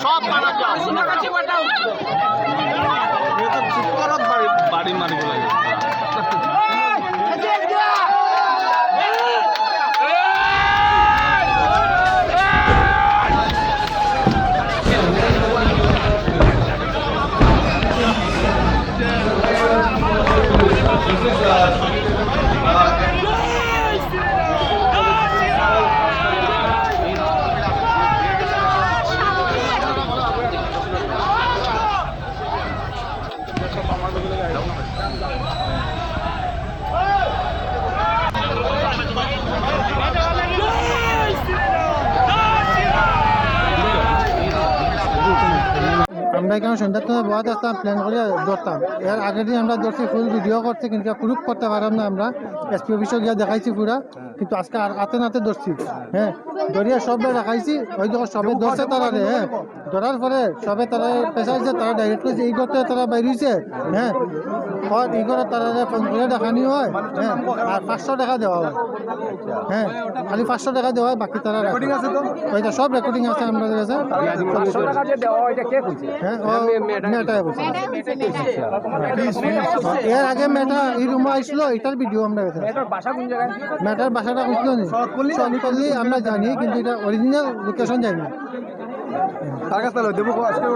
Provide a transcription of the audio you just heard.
সব বাড়ি মারিব লাগে আমরা এখানে সন্ধ্যার সময় বহাত আসতাম প্ল্যান করে ধরতাম এর আগের দিন আমরা ধরছি ফুল ভিডিও করতে কিন্তু প্রুফ করতে পারলাম না আমরা এসপি অফিসে গিয়ে দেখাইছি পুরা কিন্তু আজকে হাতে নাতে ধরছি হ্যাঁ ধরিয়া সবে রাখাইছি ওই যখন সবে ধরছে তারা রে হ্যাঁ ধরার পরে সবে তারা পেশাইছে তারা ডাইরেক্ট করছে এই করতে তারা বাইরেছে হ্যাঁ এই করে তারা ফোন করে দেখানি হয় হ্যাঁ আর 500 টাকা দেওয়া হয় হ্যাঁ খালি 500 টাকা দেওয়া হয় বাকি তারা রেকর্ডিং আছে তো ওইটা সব রেকর্ডিং আছে আমাদের কাছে 500 টাকা যে দেওয়া হয় এটা কে কইছে হ্যাঁ মেয়েটাই বলছে এর আগে মেয়েটা এই রুমে আইছিল এটার ভিডিও আমরা দেখেছি এটার বাসা কোন জায়গায় মেয়েটার বাসাটা বুঝলো না সলিপল্লি আমরা জানি কিন্তু এটা অরিজিনাল লোকেশন জানি না টাকা তাহলে দেবো আজকে